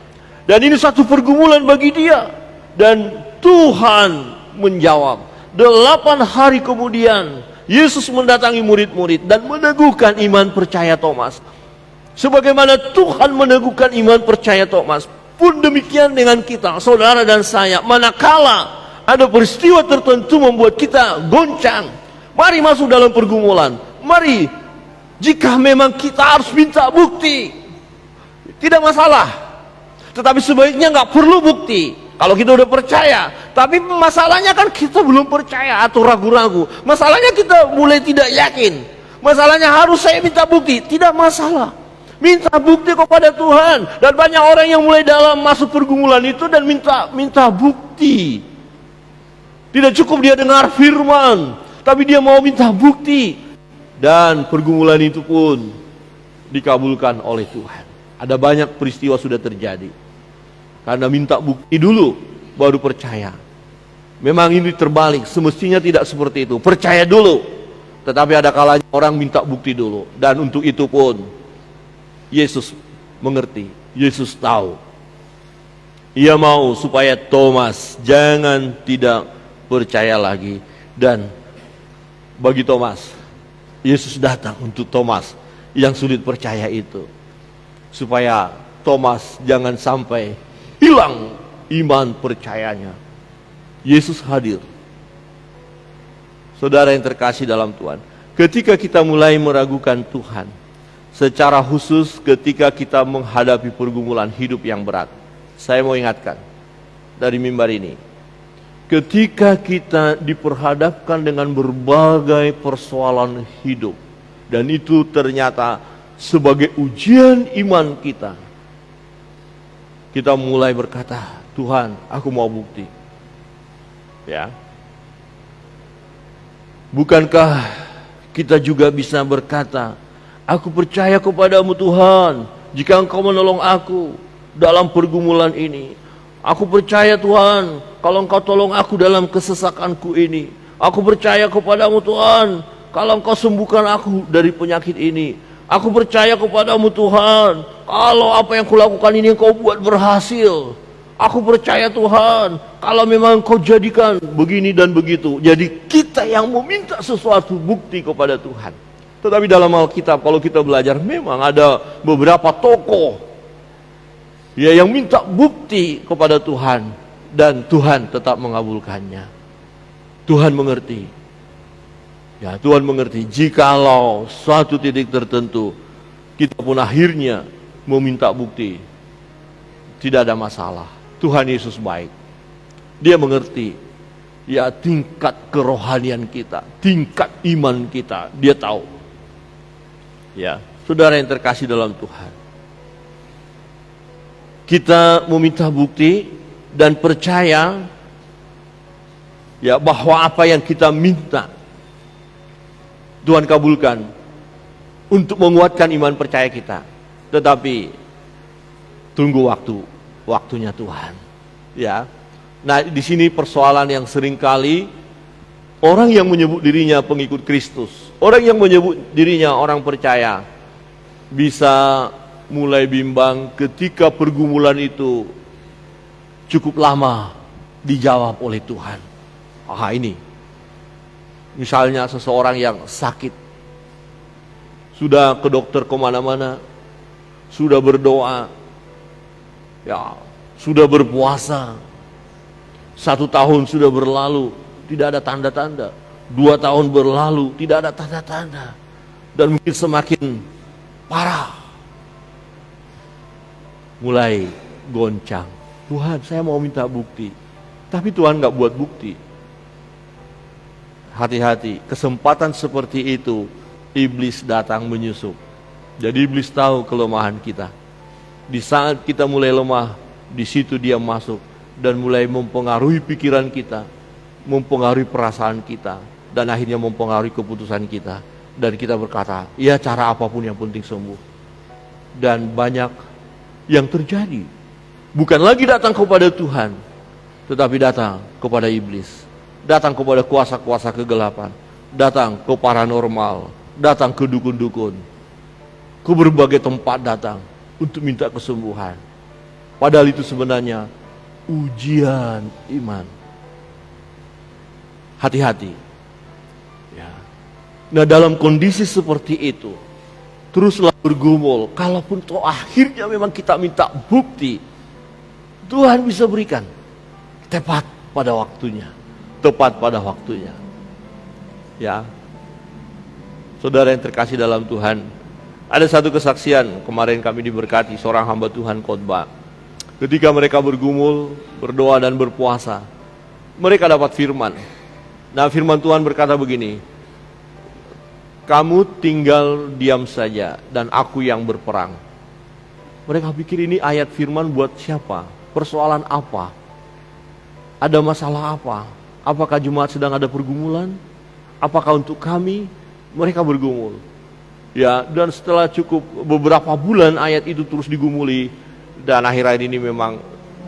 dan ini satu pergumulan bagi dia, dan Tuhan menjawab. 8 hari kemudian Yesus mendatangi murid-murid dan meneguhkan iman percaya Thomas. Sebagaimana Tuhan meneguhkan iman percaya Thomas, pun demikian dengan kita, saudara dan saya. Manakala ada peristiwa tertentu membuat kita goncang, mari masuk dalam pergumulan. Mari, jika memang kita harus minta bukti, tidak masalah. Tetapi sebaiknya nggak perlu bukti kalau kita udah percaya. Tapi masalahnya kan kita belum percaya atau ragu-ragu. Masalahnya kita mulai tidak yakin. Masalahnya harus saya minta bukti. Tidak masalah. Minta bukti kepada Tuhan. Dan banyak orang yang mulai dalam masuk pergumulan itu dan minta bukti. Tidak cukup dia dengar firman, tapi dia mau minta bukti. Dan pergumulan itu pun dikabulkan oleh Tuhan. Ada banyak peristiwa sudah terjadi. Karena minta bukti dulu, baru percaya. Memang ini terbalik, semestinya tidak seperti itu. Percaya dulu, tetapi ada kalanya orang minta bukti dulu. Dan untuk itu pun, Yesus mengerti, Yesus tahu. Ia mau supaya Thomas jangan tidak percaya lagi. Dan bagi Thomas, Yesus datang untuk Thomas yang sulit percaya itu, supaya Thomas jangan sampai hilang iman percayanya. Yesus hadir. Saudara yang terkasih dalam Tuhan, ketika kita mulai meragukan Tuhan, secara khusus ketika kita menghadapi pergumulan hidup yang berat, saya mau ingatkan dari mimbar ini, ketika kita diperhadapkan dengan berbagai persoalan hidup, dan itu ternyata sebagai ujian iman kita, kita mulai berkata, Tuhan, aku mau bukti. Ya, bukankah kita juga bisa berkata, aku percaya kepadamu Tuhan, jika Engkau menolong aku dalam pergumulan ini. Aku percaya Tuhan, kalau Engkau tolong aku dalam kesesakanku ini. Aku percaya kepadamu Tuhan, kalau Engkau sembuhkan aku dari penyakit ini. Aku percaya kepadamu Tuhan, kalau apa yang kulakukan ini Engkau buat berhasil. Aku percaya Tuhan, kalau memang Engkau jadikan begini dan begitu. Jadi kita yang meminta sesuatu bukti kepada Tuhan. Tetapi dalam Alkitab kalau kita belajar, memang ada beberapa tokoh ya yang minta bukti kepada Tuhan, dan Tuhan tetap mengabulkannya. Tuhan mengerti. Ya, Tuhan mengerti jikalau suatu titik tertentu kita pun akhirnya meminta bukti, tidak ada masalah. Tuhan Yesus baik. Dia mengerti ya tingkat kerohanian kita, tingkat iman kita. Dia tahu. Ya, saudara yang terkasih dalam Tuhan, kita meminta bukti dan percaya ya bahwa apa yang kita minta Tuhan kabulkan untuk menguatkan iman percaya kita. Tetapi tunggu waktunya Tuhan. Ya. Nah, di sini persoalan yang seringkali orang yang menyebut dirinya pengikut Kristus, orang yang menyebut dirinya orang percaya, bisa mulai bimbang ketika pergumulan itu cukup lama dijawab oleh Tuhan. Ini misalnya seseorang yang sakit, sudah ke dokter kemana-mana, sudah berdoa, ya, sudah berpuasa, 1 tahun sudah berlalu, tidak ada tanda-tanda. 2 tahun berlalu, tidak ada tanda-tanda. Dan mungkin semakin parah. Mulai goncang. Tuhan, saya mau minta bukti. Tapi Tuhan gak buat bukti. Hati-hati, kesempatan seperti itu iblis datang menyusup. Jadi iblis tahu kelemahan kita. Di saat kita mulai lemah, di situ dia masuk dan mulai mempengaruhi pikiran kita, mempengaruhi perasaan kita, dan akhirnya mempengaruhi keputusan kita. Dan kita berkata, ya cara apapun yang penting sembuh. Dan banyak yang terjadi, bukan lagi datang kepada Tuhan, tetapi datang kepada iblis, datang kepada kuasa-kuasa kegelapan, datang ke paranormal, datang ke dukun-dukun, ke berbagai tempat datang untuk minta kesembuhan. Padahal itu sebenarnya ujian iman. Hati-hati. Ya. Nah, dalam kondisi seperti itu, teruslah bergumul. Kalaupun toh akhirnya memang kita minta bukti, Tuhan bisa berikan tepat pada waktunya. Tepat pada waktunya. Ya. Saudara yang terkasih dalam Tuhan, ada satu kesaksian kemarin kami diberkati, seorang hamba Tuhan khotbah. Ketika mereka bergumul, berdoa dan berpuasa, mereka dapat firman. Nah, firman Tuhan berkata begini, kamu tinggal diam saja dan aku yang berperang. Mereka pikir ini ayat firman buat siapa? Persoalan apa? Ada masalah apa? Apakah jemaat sedang ada pergumulan? Apakah untuk kami? Mereka bergumul. Ya, dan setelah cukup beberapa bulan ayat itu terus digumuli, dan akhir-akhir ini memang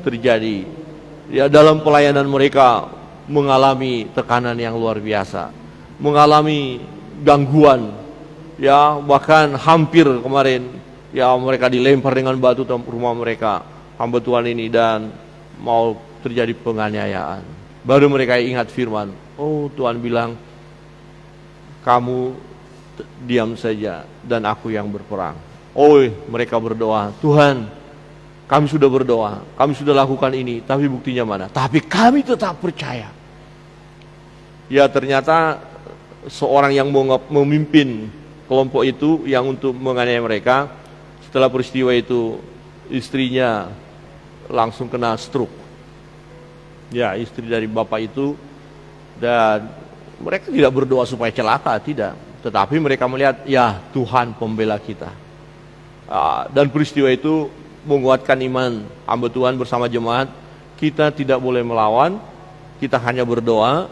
terjadi. Ya, dalam pelayanan mereka mengalami tekanan yang luar biasa, mengalami gangguan. Ya, bahkan hampir kemarin ya mereka dilempar dengan batu ke rumah mereka, hamba Tuhan ini, dan mau terjadi penganiayaan. Baru mereka ingat firman, oh Tuhan bilang, kamu diam saja dan aku yang berperang. Oh, mereka berdoa, Tuhan, kami sudah berdoa, kami sudah lakukan ini, tapi buktinya mana? Tapi kami tetap percaya. Ya, ternyata seorang yang memimpin kelompok itu yang untuk menganiaya mereka, setelah peristiwa itu istrinya langsung kena stroke. Ya, istri dari bapak itu, dan mereka tidak berdoa supaya celaka, tidak. Tetapi mereka melihat, ya Tuhan pembela kita. Dan peristiwa itu menguatkan iman hamba Tuhan bersama jemaat. Kita tidak boleh melawan, kita hanya berdoa,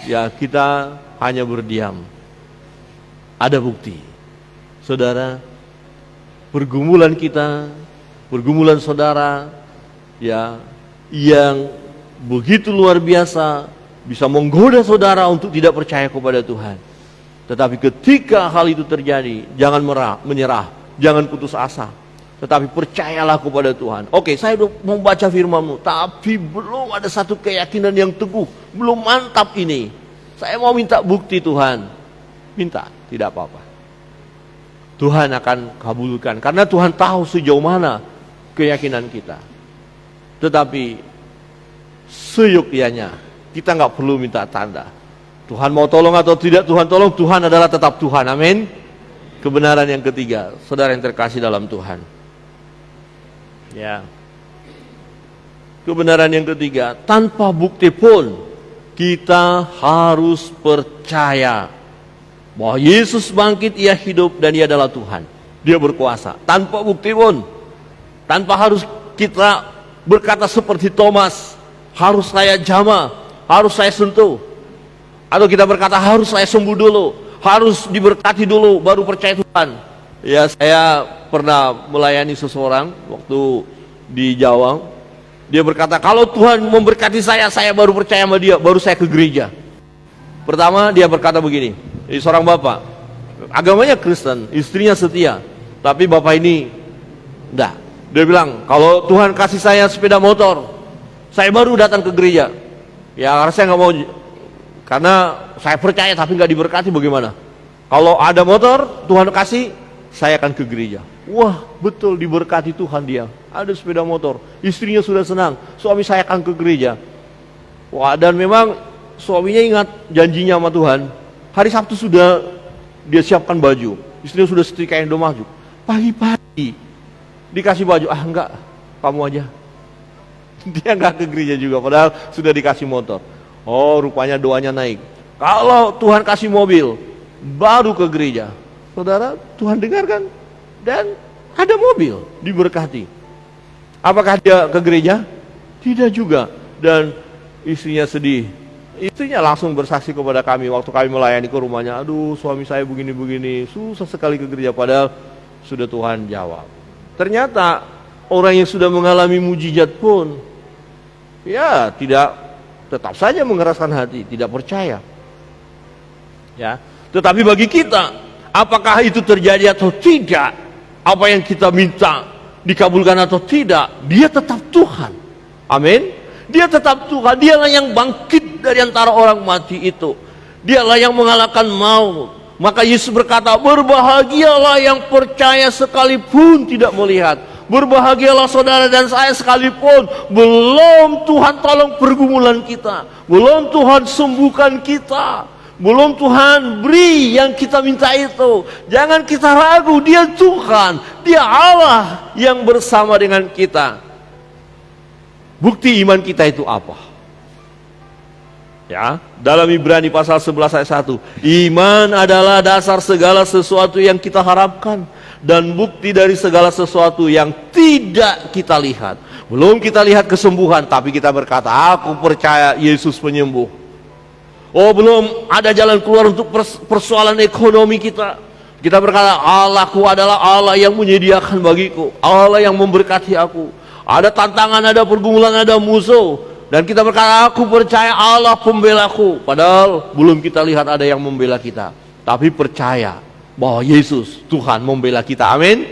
ya kita hanya berdiam. Ada bukti, saudara, pergumulan kita, pergumulan saudara, ya, yang begitu luar biasa, bisa menggoda saudara untuk tidak percaya kepada Tuhan. Tetapi ketika hal itu terjadi, jangan menyerah, jangan putus asa, tetapi percayalah kepada Tuhan. Oke, saya sudah membaca firman-Mu, tapi belum ada satu keyakinan yang teguh, belum mantap ini. Saya mau minta bukti Tuhan. Minta, tidak apa-apa. Tuhan akan kabulkan, karena Tuhan tahu sejauh mana keyakinan kita. Tetapi seyogyanya, kita nggak perlu minta tanda. Tuhan mau tolong atau tidak Tuhan tolong, Tuhan adalah tetap Tuhan. Amin. Kebenaran yang ketiga, saudara yang terkasih dalam Tuhan. Ya. Kebenaran yang ketiga, tanpa bukti pun kita harus percaya bahwa Yesus bangkit, Ia hidup, dan Ia adalah Tuhan. Dia berkuasa. Tanpa bukti pun, tanpa harus kita berkata seperti Thomas, harus saya jamah, harus saya sentuh, atau kita berkata harus saya sembuh dulu, harus diberkati dulu baru percaya Tuhan. Ya, saya pernah melayani seseorang waktu di Jawa. Dia berkata, kalau Tuhan memberkati saya baru percaya sama Dia, baru saya ke gereja. Pertama dia berkata begini, ini seorang bapak, agamanya Kristen, istrinya setia, tapi bapak ini enggak. Dia bilang, kalau Tuhan kasih saya sepeda motor, saya baru datang ke gereja. Ya, karena saya nggak mau, karena saya percaya tapi nggak diberkati, bagaimana? Kalau ada motor Tuhan kasih, saya akan ke gereja. Wah, betul, diberkati Tuhan dia. Ada sepeda motor, istrinya sudah senang, suami saya akan ke gereja. Wah, dan memang suaminya ingat janjinya sama Tuhan. Hari Sabtu sudah dia siapkan baju, istrinya sudah setrikain do maju. Pagi-pagi dikasih baju, enggak, kamu aja. Dia enggak ke gereja juga, padahal sudah dikasih motor. Oh, rupanya doanya naik. Kalau Tuhan kasih mobil, baru ke gereja. Saudara, Tuhan dengarkan, dan ada mobil, diberkati. Apakah dia ke gereja? Tidak juga. Dan istrinya sedih. Istrinya langsung bersaksi kepada kami waktu kami melayani ke rumahnya. Aduh, suami saya begini-begini, susah sekali ke gereja, padahal sudah Tuhan jawab. Ternyata orang yang sudah mengalami mujizat pun, ya tidak, tetap saja mengeraskan hati, tidak percaya. Ya, tetapi bagi kita, apakah itu terjadi atau tidak, apa yang kita minta dikabulkan atau tidak, Dia tetap Tuhan. Amin. Dia tetap Tuhan. Dialah yang bangkit dari antara orang mati itu. Dialah yang mengalahkan maut. Maka Yesus berkata, berbahagialah yang percaya sekalipun tidak melihat. Berbahagialah saudara dan saya sekalipun belum Tuhan tolong pergumulan kita, belum Tuhan sembuhkan kita, belum Tuhan beri yang kita minta itu. Jangan kita ragu, Dia Tuhan, Dia Allah yang bersama dengan kita. Bukti iman kita itu apa? Ya, dalam Ibrani pasal 11 ayat 1, iman adalah dasar segala sesuatu yang kita harapkan dan bukti dari segala sesuatu yang tidak kita lihat. Belum kita lihat kesembuhan, tapi kita berkata, aku percaya Yesus penyembuh. Oh, belum ada jalan keluar untuk persoalan ekonomi kita. Kita berkata, Allahku adalah Allah yang menyediakan bagiku, Allah yang memberkati aku, Ada tantangan, ada pergumulan, ada musuh. Dan kita berkata, aku percaya Allah pembelaku. Padahal belum kita lihat ada yang membela kita. Tapi percaya bahwa Yesus, Tuhan membela kita. Amin.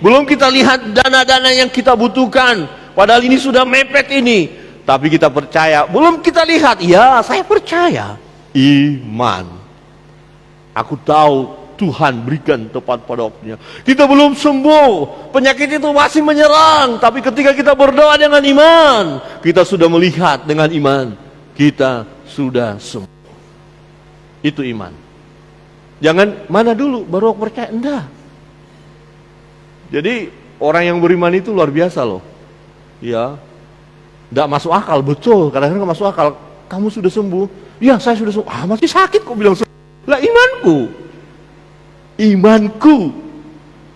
Belum kita lihat dana-dana yang kita butuhkan. Padahal ini sudah mepet ini. Tapi kita percaya. Belum kita lihat. Ya, saya percaya. Iman. Aku tahu Tuhan berikan tepat pada waktunya. Kita belum sembuh, penyakit itu masih menyerang. Tapi ketika kita berdoa dengan iman, kita sudah melihat dengan iman, kita sudah sembuh. Itu iman. Jangan mana dulu baru aku percaya, enggak. Jadi orang yang beriman itu luar biasa loh. Ya, enggak masuk akal, betul. Kadang-kadang enggak masuk akal. Kamu sudah sembuh? Ya, saya sudah sembuh. Masih sakit kok bilang sembuh. Lah imanku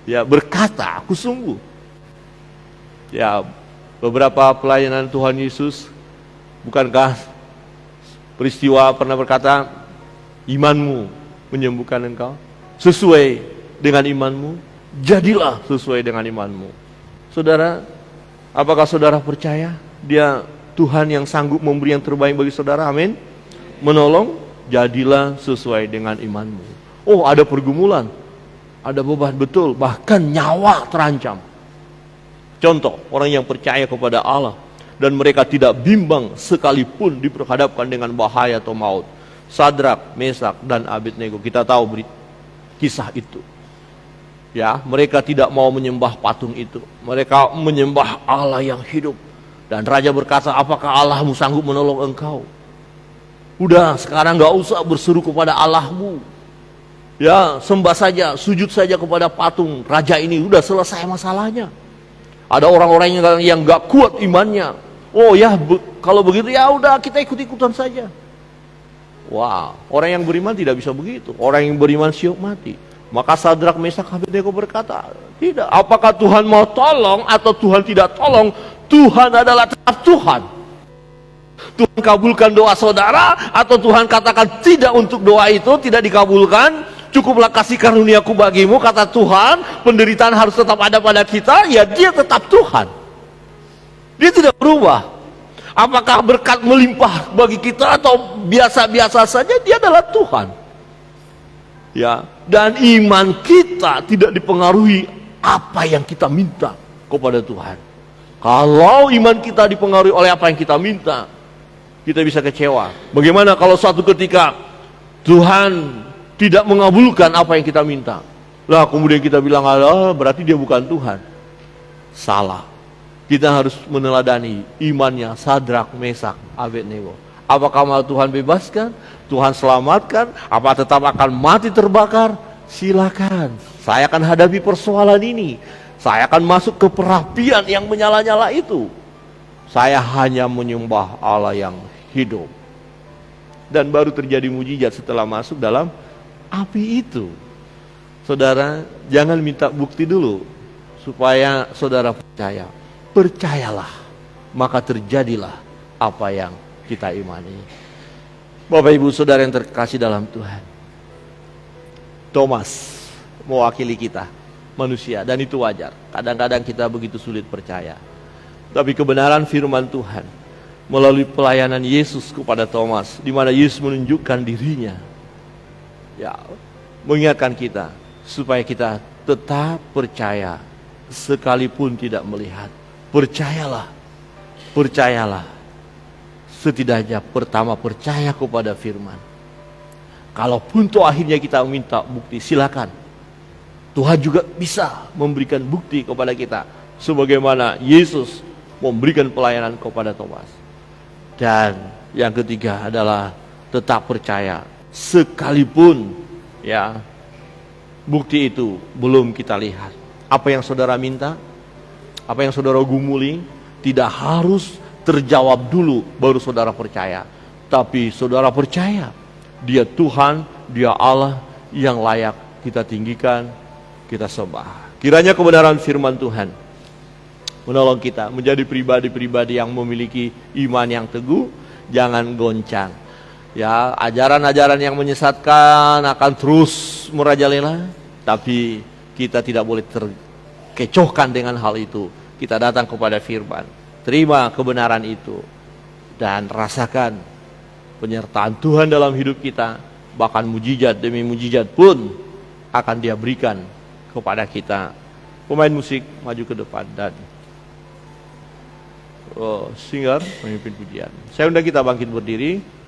ya berkata aku sembuh. Ya, beberapa pelayanan Tuhan Yesus, bukankah peristiwa pernah berkata, imanmu menyembuhkan engkau, sesuai dengan imanmu, jadilah sesuai dengan imanmu. Saudara, apakah saudara percaya dia Tuhan yang sanggup memberi yang terbaik bagi saudara? Amin. Menolong. Jadilah sesuai dengan imanmu. Oh, ada pergumulan, ada beban, betul, bahkan nyawa terancam. Contoh, orang yang percaya kepada Allah dan mereka tidak bimbang sekalipun diperhadapkan dengan bahaya atau maut. Sadrak, Mesak, dan Abednego, kita tahu kisah itu. Ya, mereka tidak mau menyembah patung itu. Mereka menyembah Allah yang hidup. Dan raja berkata, apakah Allahmu sanggup menolong engkau? Udah, sekarang gak usah berseru kepada Allahmu. Ya, sembah saja, sujud saja kepada patung raja ini, udah selesai masalahnya. Ada orang-orang yang gak kuat imannya. Oh ya, kalau begitu ya udah kita ikut-ikutan saja. Wah, orang yang beriman tidak bisa begitu. Orang yang beriman siap mati. Maka Sadrak, Mesak, Abednego berkata, tidak. Apakah Tuhan mau tolong atau Tuhan tidak tolong? Tuhan adalah tetap Tuhan. Tuhan kabulkan doa saudara atau Tuhan katakan tidak untuk doa itu tidak dikabulkan, cukuplah kasih karuniaku bagimu, kata Tuhan, penderitaan harus tetap ada pada kita, ya dia tetap Tuhan. Dia tidak berubah. Apakah berkat melimpah bagi kita atau biasa-biasa saja, dia adalah Tuhan. Ya, dan iman kita tidak dipengaruhi apa yang kita minta kepada Tuhan. Kalau iman kita dipengaruhi oleh apa yang kita minta, kita bisa kecewa. Bagaimana kalau suatu ketika Tuhan tidak mengabulkan apa yang kita minta? Lah kemudian kita bilang, berarti dia bukan Tuhan. Salah. Kita harus meneladani imannya Sadrak, Mesak, Abednego. Apakah mau Tuhan bebaskan? Tuhan selamatkan? Apa tetap akan mati terbakar? Silakan. Saya akan hadapi persoalan ini. Saya akan masuk ke perapian yang menyala-nyala itu. Saya hanya menyembah Allah yang hidup. Dan baru terjadi mujizat setelah masuk dalam api itu. Saudara, jangan minta bukti dulu supaya saudara percaya. Percayalah, maka terjadilah apa yang kita imani. Bapak Ibu Saudara yang terkasih dalam Tuhan, Thomas mewakili kita, manusia, dan itu wajar. Kadang-kadang kita begitu sulit percaya. Tapi kebenaran firman Tuhan melalui pelayanan Yesus kepada Thomas, di mana Yesus menunjukkan dirinya, ya, mengingatkan kita supaya kita tetap percaya sekalipun tidak melihat. Percayalah, percayalah. Setidaknya pertama percaya kepada firman. Kalaupun toh akhirnya kita minta bukti, silakan. Tuhan juga bisa memberikan bukti kepada kita, sebagaimana Yesus memberikan pelayanan kepada Thomas. Dan yang ketiga adalah tetap percaya sekalipun ya bukti itu belum kita lihat. Apa yang saudara minta, apa yang saudara gumuli, tidak harus terjawab dulu baru saudara percaya. Tapi saudara percaya dia Tuhan, dia Allah yang layak kita tinggikan, kita sembah. Kiranya kebenaran firman Tuhan menolong kita menjadi pribadi-pribadi yang memiliki iman yang teguh, jangan goncang. Ya, ajaran-ajaran yang menyesatkan akan terus merajalela, tapi kita tidak boleh terkecohkan dengan hal itu. kita datang kepada firman. Terima kebenaran itu dan rasakan penyertaan Tuhan dalam hidup kita. Bahkan mujizat demi mujizat pun akan Dia berikan kepada kita. Pemain musik maju ke depan dan singer memimpin pujian. Saya undang kita bangkit berdiri.